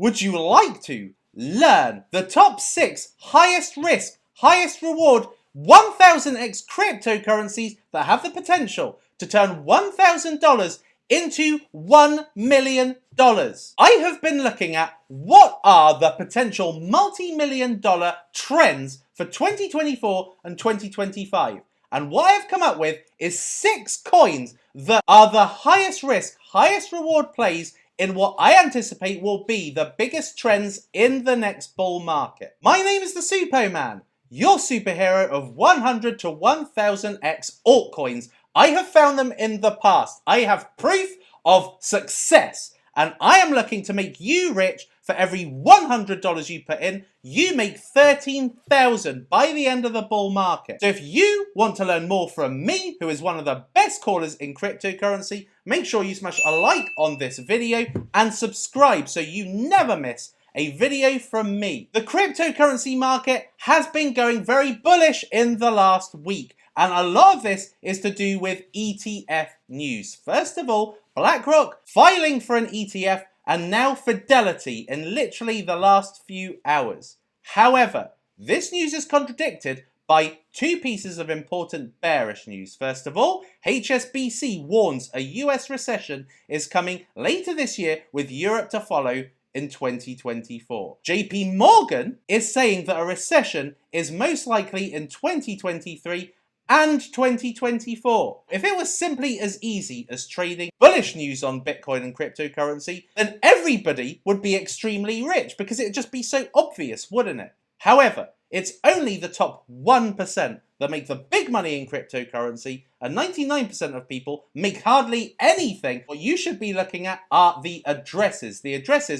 Would you like to learn the top 6 highest risk, highest reward 1000x cryptocurrencies that have the potential to turn $1,000 into $1 million? I have been looking at what are the potential multi-million-dollar trends for 2024 and 2025. And what I've come up with is 6 coins that are the highest risk, highest reward plays in what I anticipate will be the biggest trends in the next bull market. My name is the Suppoman, your superhero of 100 to 1000x altcoins. I have found them in the past. I have proof of success. And I am looking to make you rich. For every $100 you put in, you make $13,000 by the end of the bull market. So if you want to learn more from me, who is one of the best callers in cryptocurrency, make sure you smash a like on this video and subscribe so you never miss a video from me. The cryptocurrency market has been going very bullish in the last week. And a lot of this is to do with ETF news. First of all, BlackRock filing for an ETF, and now Fidelity in literally the last few hours. However, this news is contradicted by 2 pieces of important bearish news. First of all, HSBC warns a US recession is coming later this year, with Europe to follow in 2024. JP Morgan is saying that a recession is most likely in 2023 and 2024. If it was simply as easy as trading bullish news on Bitcoin and cryptocurrency, then everybody would be extremely rich because it'd just be so obvious, wouldn't it? However, it's only the top 1% that make the big money in cryptocurrency, and 99% of people make hardly anything. What you should be looking at are the addresses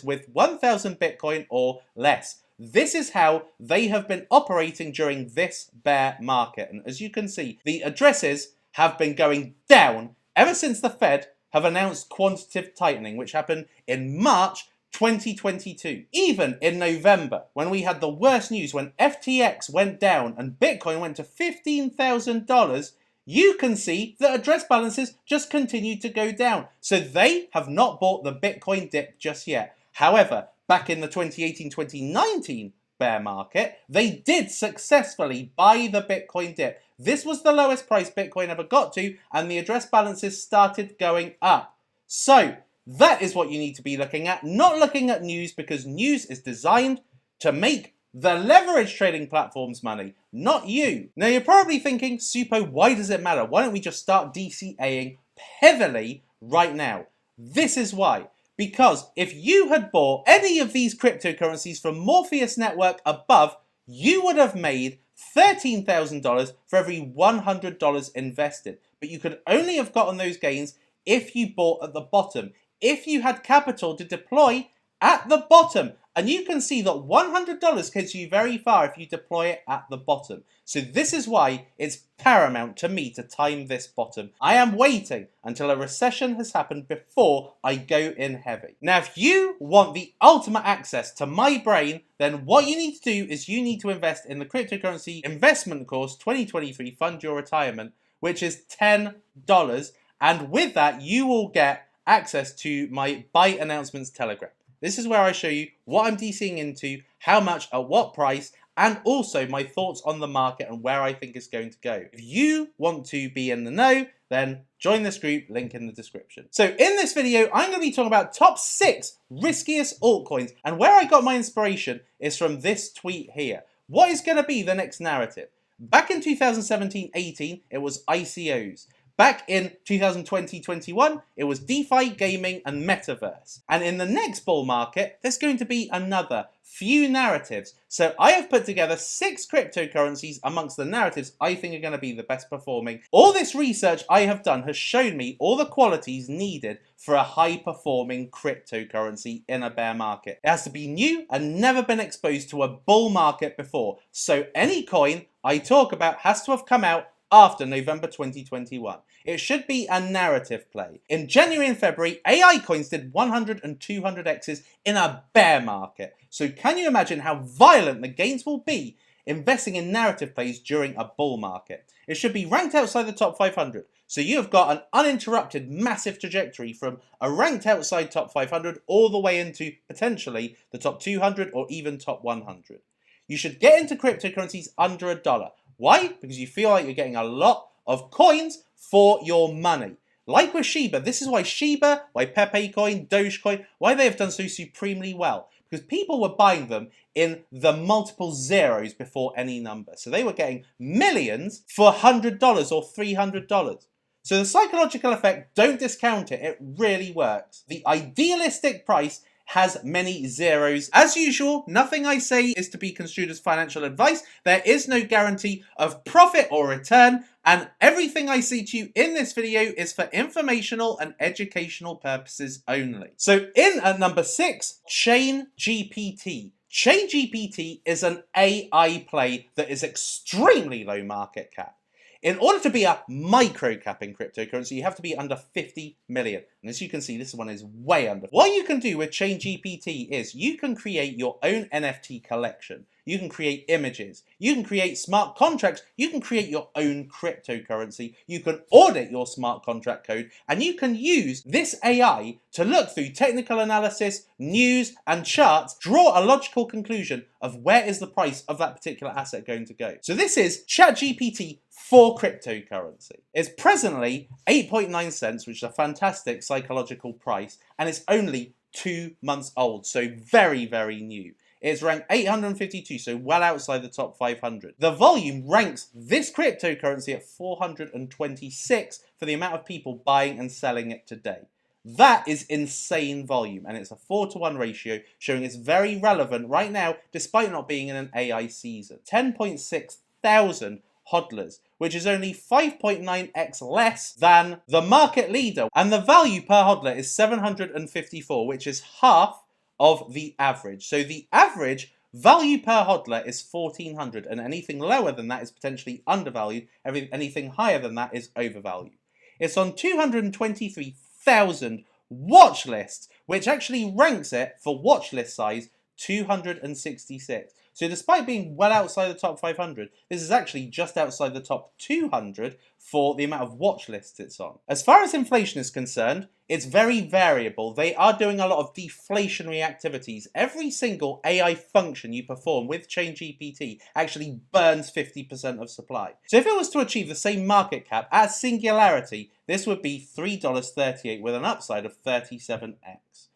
with 1000 Bitcoin or less. This is how they have been operating during this bear market. And as you can see, the addresses have been going down ever since the Fed have announced quantitative tightening, which happened in March 2022. Even in November, when we had the worst news, when FTX went down and Bitcoin went to $15,000, you can see that address balances just continued to go down. So they have not bought the Bitcoin dip just yet. However, back in the 2018-2019 bear market, they did successfully buy the Bitcoin dip. This was the lowest price Bitcoin ever got to, and the address balances started going up. So that is what you need to be looking at, not looking at news, because news is designed to make the leverage trading platforms money, not you. Now you're probably thinking, Suppo, why does it matter? Why don't we just start DCAing heavily right now? This is why. Because if you had bought any of these cryptocurrencies from Morpheus Network above, you would have made $13,000 for every $100 invested. But you could only have gotten those gains if you bought at the bottom, if you had capital to deploy at the bottom. And you can see that $100 gets you very far if you deploy it at the bottom. So this is why it's paramount to me to time this bottom. I am waiting until a recession has happened before I go in heavy. Now, if you want the ultimate access to my brain, then what you need to do is you need to invest in the cryptocurrency investment course 2023 Fund Your Retirement, which is $10. And with that, you will get access to my buy announcements Telegram. This is where I show you what I'm DCing into, how much, at what price, and also my thoughts on the market and where I think it's going to go. If you want to be in the know, then join this group, link in the description. So in this video, I'm going to be talking about top 6 riskiest altcoins, and where I got my inspiration is from this tweet here. What is going to be the next narrative? Back in 2017-18, it was ICOs. Back in 2020-21, it was DeFi, gaming, and metaverse. And in the next bull market, there's going to be another few narratives. So I have put together 6 cryptocurrencies amongst the narratives I think are going to be the best performing. All this research I have done has shown me all the qualities needed for a high performing cryptocurrency in a bear market. It has to be new and never been exposed to a bull market before. So any coin I talk about has to have come out after November 2021. It should be a narrative play. In January and February, AI coins did 100 and 200x's in a bear market. So can you imagine how violent the gains will be investing in narrative plays during a bull market? It should be ranked outside the top 500. So you have got an uninterrupted massive trajectory from a ranked outside top 500 all the way into potentially the top 200 or even top 100. You should get into cryptocurrencies under $1. Why? Because you feel like you're getting a lot of coins for your money. Like with Shiba, this is why Shiba, why Pepe Coin, Dogecoin, why they have done so supremely well. Because people were buying them in the multiple zeros before any number. So they were getting millions for $100 or $300. So the psychological effect, don't discount it, it really works. The idealistic price has many zeros. As usual, nothing I say is to be construed as financial advice. There is no guarantee of profit or return, and everything I say to you in this video is for informational and educational purposes only. So in at number 6, ChainGPT. ChainGPT is an AI play that is extremely low market cap. In order to be a micro cap in cryptocurrency, you have to be under 50 million. And as you can see, this one is way under. What you can do with ChainGPT is you can create your own NFT collection. You can create images. You can create smart contracts. You can create your own cryptocurrency. You can audit your smart contract code. And you can use this AI to look through technical analysis, news, and charts, draw a logical conclusion of where is the price of that particular asset going to go. So this is ChatGPT for cryptocurrency. It's presently 8.9 cents, which is a fantastic psychological price, and it's only 2 months old, so very, very new. It's ranked 852, so well outside the top 500. The volume ranks this cryptocurrency at 426 for the amount of people buying and selling it today. That is insane volume, and it's a 4-to-1 ratio, showing it's very relevant right now, despite not being in an AI season. 10.6 thousand hodlers, which is only 5.9x less than the market leader. And the value per hodler is 754, which is half of the average. So the average value per hodler is 1,400, and anything lower than that is potentially undervalued. Anything higher than that is overvalued. It's on 223,000 watch lists, which actually ranks it for watch list size 266. So despite being well outside the top 500, this is actually just outside the top 200 for the amount of watch lists it's on. As far as inflation is concerned, it's very variable. They are doing a lot of deflationary activities. Every single AI function you perform with ChainGPT actually burns 50% of supply. So if it was to achieve the same market cap at singularity, this would be $3.38 with an upside of 37x.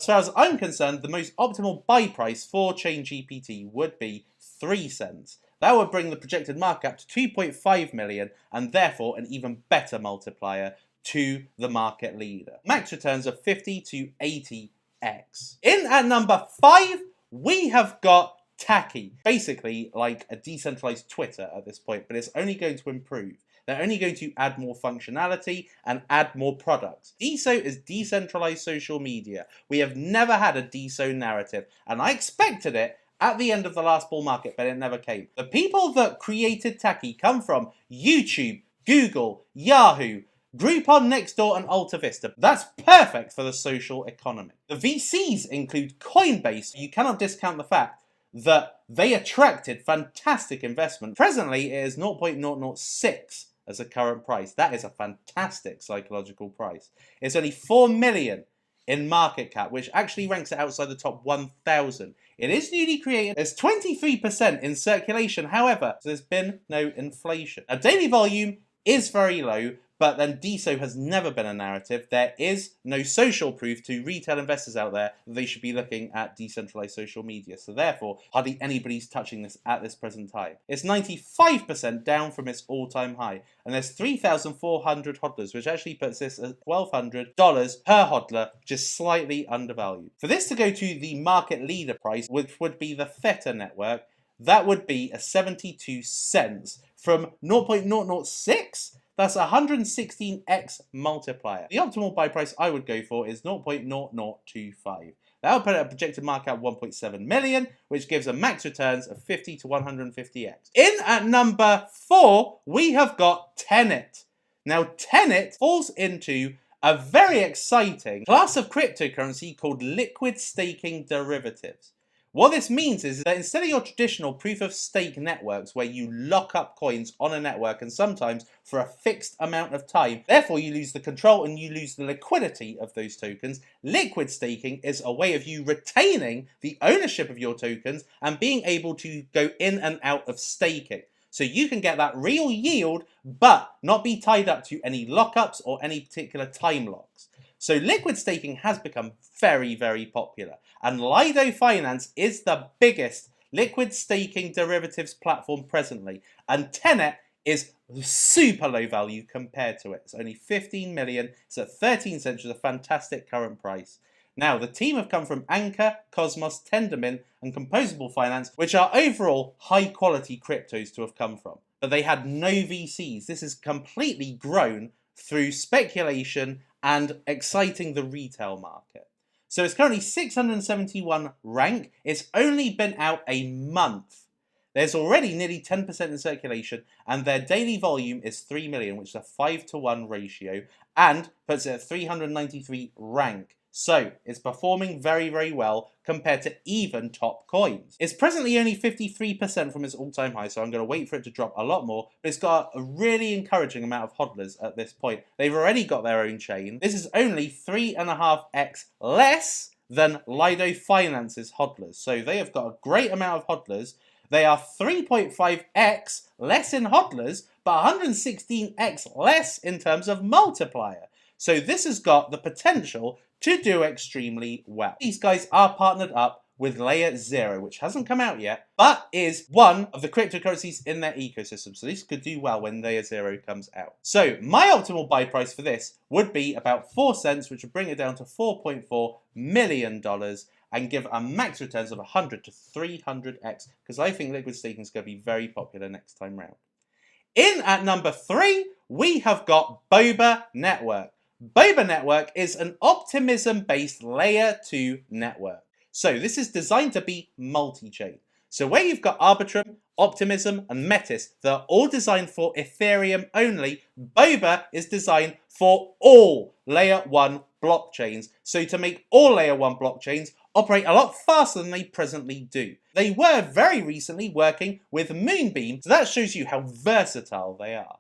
As far as I'm concerned, the most optimal buy price for ChainGPT would be 3 cents. That would bring the projected market cap to 2.5 million and therefore an even better multiplier to the market leader. Max returns of 50 to 80x. In at number 5, we have got Hacky. Basically like a decentralized Twitter at this point, but it's only going to improve. They're only going to add more functionality and add more products. DeSo is decentralized social media. We have never had a DeSo narrative, and I expected it at the end of the last bull market, but it never came. The people that created Hacky come from YouTube, Google, Yahoo, Groupon, Nextdoor, and AltaVista. That's perfect for the social economy. The VCs include Coinbase. You cannot discount the fact that they attracted fantastic investment. Presently, it is 0.006 as a current price. That is a fantastic psychological price. It's only 4 million in market cap, which actually ranks it outside the top 1,000. It is newly created. There's 23% in circulation, however, so there's been no inflation. A daily volume is very low, but then DeSo has never been a narrative. There is no social proof to retail investors out there that they should be looking at decentralized social media. So therefore, hardly anybody's touching this at this present time. It's 95% down from its all-time high. And there's 3,400 hodlers, which actually puts this at $1,200 per hodler, just slightly undervalued. For this to go to the market leader price, which would be the Theta network, that would be a 72 cents from 0.006. That's a 116x multiplier. The optimal buy price I would go for is 0.0025. That would put a projected market at 1.7 million, which gives a max returns of 50 to 150x. In at number 4, we have got Tenet. Now, Tenet falls into a very exciting class of cryptocurrency called liquid staking derivatives, What this means is that instead of your traditional proof-of-stake networks where you lock up coins on a network and sometimes for a fixed amount of time, therefore you lose the control and you lose the liquidity of those tokens, liquid staking is a way of you retaining the ownership of your tokens and being able to go in and out of staking. So you can get that real yield, but not be tied up to any lockups or any particular time locks. So liquid staking has become very, very popular. And Lido Finance is the biggest liquid staking derivatives platform presently. And Tenet is super low value compared to it. It's only 15 million. It's at 13 cents, which is a fantastic current price. Now, the team have come from Anchor, Cosmos, Tendermint, and Composable Finance, which are overall high-quality cryptos to have come from. But they had no VCs. This has completely grown through speculation and exciting the retail market. So it's currently 671 rank. It's only been out a month. There's already nearly 10% in circulation, and their daily volume is 3 million, which is a 5-to-1 ratio, and puts it at 393 rank. So it's performing very, very well compared to even top coins. It's presently only 53% from its all-time high, so I'm going to wait for it to drop a lot more, but it's got a really encouraging amount of hodlers at this point. They've already got their own chain. This is only 3.5x less than Lido Finance's hodlers, so they have got a great amount of hodlers. They are 3.5x less in hodlers, but 116x less in terms of multiplier. So this has got the potential to do extremely well. These guys are partnered up with Layer 0, which hasn't come out yet, but is one of the cryptocurrencies in their ecosystem. So this could do well when Layer 0 comes out. So my optimal buy price for this would be about 4 cents, which would bring it down to $4.4 million and give a max returns of 100 to 300x, because I think liquid staking is going to be very popular next time round. In at number 3, we have got Boba Network. Boba Network is an optimism-based Layer 2 network. So this is designed to be multi-chain. So where you've got Arbitrum, Optimism, and Metis, they're all designed for Ethereum only. Boba is designed for all Layer 1 blockchains. So to make all Layer 1 blockchains operate a lot faster than they presently do. They were very recently working with Moonbeam, so that shows you how versatile they are.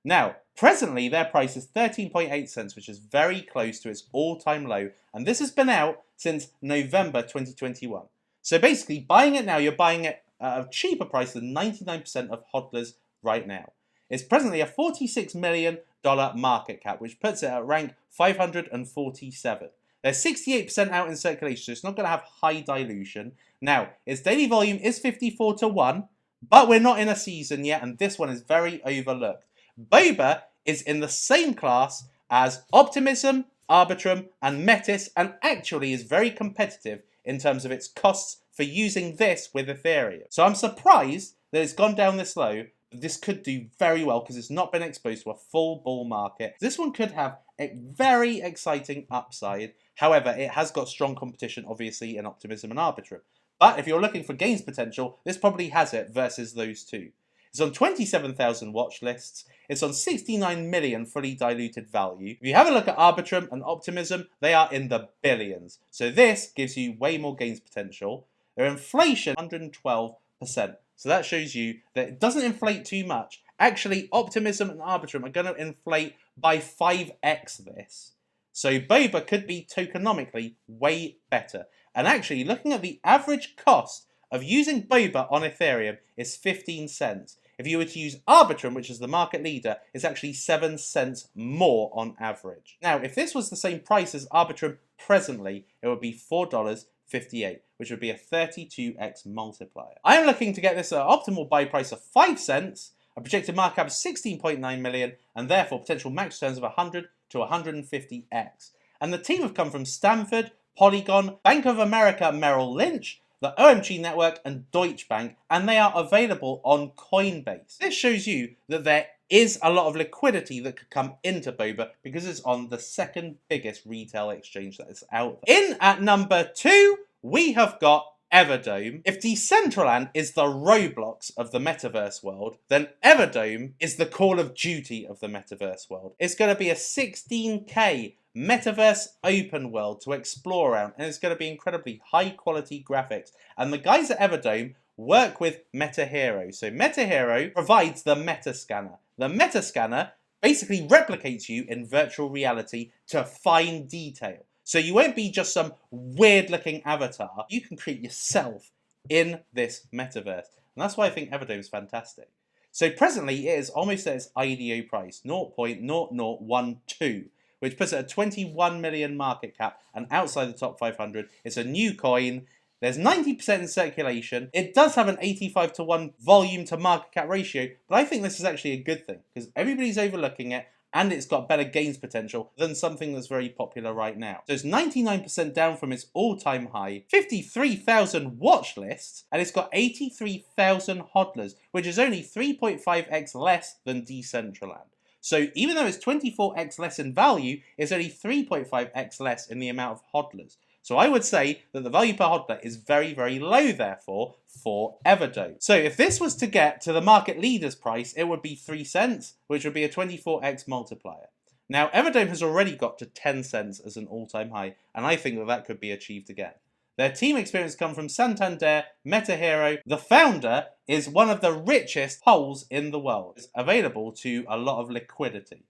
Now, presently their price is 13.8 cents, which is very close to its all-time low, and this has been out since November 2021. So basically, buying it now, you're buying it at a cheaper price than 99% of hodlers right now. It's presently a $46 million market cap, which puts it at rank 547. There's 68% out in circulation, so it's not going to have high dilution. Now, its daily volume is 54-to-1, but we're not in a season yet, and this one is very overlooked. Boba is in the same class as Optimism, Arbitrum, and Metis, and actually is very competitive in terms of its costs for using this with Ethereum. So I'm surprised that it's gone down this low, but this could do very well because it's not been exposed to a full bull market. This one could have a very exciting upside. However, it has got strong competition, obviously, in Optimism and Arbitrum. But if you're looking for gains potential, this probably has it versus those two. It's on 27,000 watch lists. It's on 69 million fully diluted value. If you have a look at Arbitrum and Optimism, they are in the billions. So this gives you way more gains potential. Their inflation, 112%. So that shows you that it doesn't inflate too much. Actually, Optimism and Arbitrum are going to inflate by 5x this. So Boba could be tokenomically way better. And actually, looking at the average cost of using Boba on Ethereum is 15 cents. If you were to use Arbitrum, which is the market leader, it's actually 7 cents more on average. Now, if this was the same price as Arbitrum presently, it would be $4.58, which would be a 32x multiplier. I am looking to get this at an optimal buy price of 5 cents, a projected market cap of 16.9 million, and therefore potential max returns of 100 to 150x. And the team have come from Stanford, Polygon, Bank of America Merrill Lynch, the OMG Network, and Deutsche Bank, and they are available on Coinbase. This shows you that there is a lot of liquidity that could come into Boba because it's on the second biggest retail exchange that is out there. In at number 2, we have got Everdome. If Decentraland is the Roblox of the metaverse world, then Everdome is the Call of Duty of the metaverse world. It's going to be a 16K metaverse open world to explore around, and it's going to be incredibly high quality graphics. And the guys at Everdome work with MetaHero. So MetaHero provides the Meta Scanner. The Meta Scanner basically replicates you in virtual reality to fine detail. So you won't be just some weird looking avatar. You can create yourself in this metaverse. And that's why I think Everdome is fantastic. So presently it is almost at its IDO price, 0.0012, which puts it at 21 million market cap and outside the top 500. It's a new coin. There's 90% in circulation. It does have an 85-to-1 volume to market cap ratio, but I think this is actually a good thing because everybody's overlooking it and it's got better gains potential than something that's very popular right now. So it's 99% down from its all-time high, 53,000 watch lists, and it's got 83,000 hodlers, which is only 3.5x less than Decentraland. So even though it's 24x less in value, it's only 3.5x less in the amount of hodlers. So I would say that the value per hodler is very, very low, therefore, for Everdome. So if this was to get to the market leader's price, it would be 3 cents, which would be a 24x multiplier. Now, Everdome has already got to 10 cents as an all-time high, and I think that that could be achieved again. Their team experience comes from Santander, MetaHero. The founder is one of the richest holes in the world. It's available to a lot of liquidity.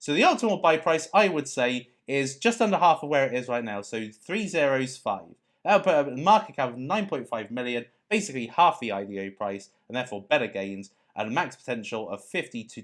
So the optimal buy price, I would say, is just under half of where it is right now. So 305. That would put a market cap of 9.5 million, basically half the IDO price, and therefore better gains, and a max potential of 50 to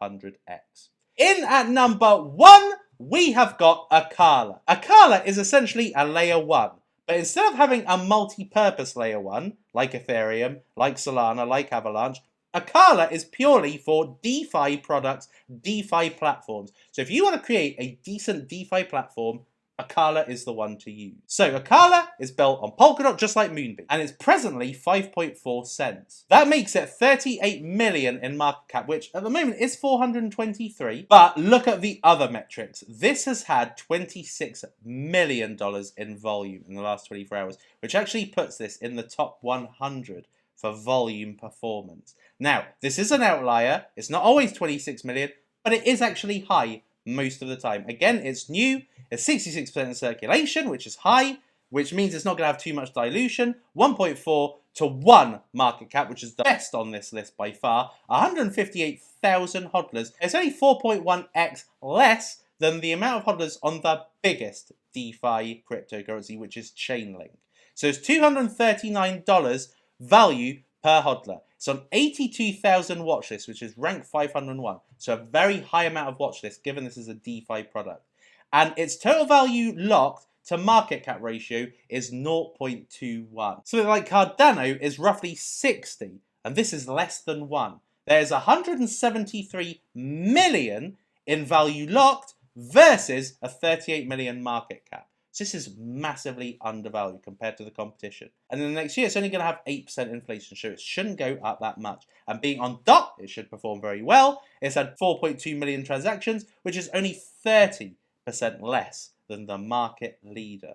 200x. In at number 1, we have got Akala. Akala is essentially a layer 1. But instead of having a multi-purpose layer 1, like Ethereum, like Solana, like Avalanche, Akala is purely for DeFi products, DeFi platforms. So if you want to create a decent DeFi platform, Akala is the one to use. So Akala is built on Polkadot just like Moonbeam, and it's presently 5.4 cents. That makes it 38 million in market cap, which at the moment is 423. But look at the other metrics. This has had $26 million in volume in the last 24 hours, which actually puts this in the top 100 for volume performance. Now, this is an outlier. It's not always 26 million, but it is actually high most of the time. Again, it's new. It's 66% in circulation, which is high, which means it's not going to have too much dilution. 1.4 to 1 market cap, which is the best on this list by far. 158,000 hodlers. It's only 4.1x less than the amount of hodlers on the biggest DeFi cryptocurrency, which is Chainlink. So it's $239 value per hodler. It's on 82,000 watch lists, which is rank 501. So a very high amount of watch lists, given this is a DeFi product. And its total value locked to market cap ratio is 0.21. So like Cardano is roughly 60, and this is less than 1. There's 173 million in value locked versus a 38 million market cap. So this is massively undervalued compared to the competition. And in the next year, it's only going to have 8% inflation, so it shouldn't go up that much. And being on dot, it should perform very well. It's had 4.2 million transactions, which is only 30% less than the market leader.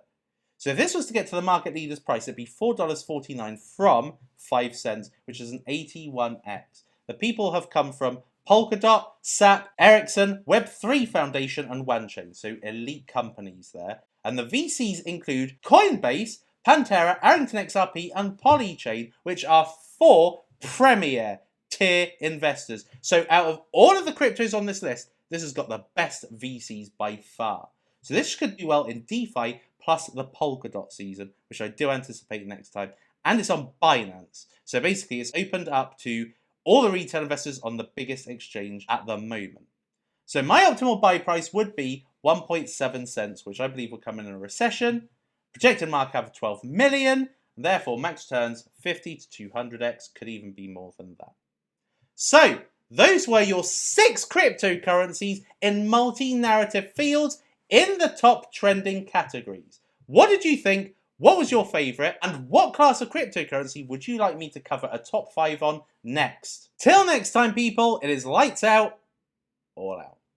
So if this was to get to the market leader's price, it'd be $4.49 from 5 cents, which is an 81x. The people have come from Polkadot, SAP, Ericsson, Web3 Foundation, and OneChain, so elite companies there. And the VCs include Coinbase, Pantera, Arrington XRP, and Polychain, which are 4 premier tier investors. So out of all of the cryptos on this list, this has got the best VCs by far. So this could do well in DeFi plus the Polkadot season, which I do anticipate next time. And it's on Binance. So basically it's opened up to all the retail investors on the biggest exchange at the moment. So my optimal buy price would be 1.7 cents, which I believe will come in a recession. Projected market cap of 12 million. Therefore, max returns 50 to 200x, could even be more than that. So, those were your 6 cryptocurrencies in multi-narrative fields in the top trending categories. What did you think? What was your favourite? And what class of cryptocurrency would you like me to cover a top 5 on next? Till next time, people, it is lights out, all out.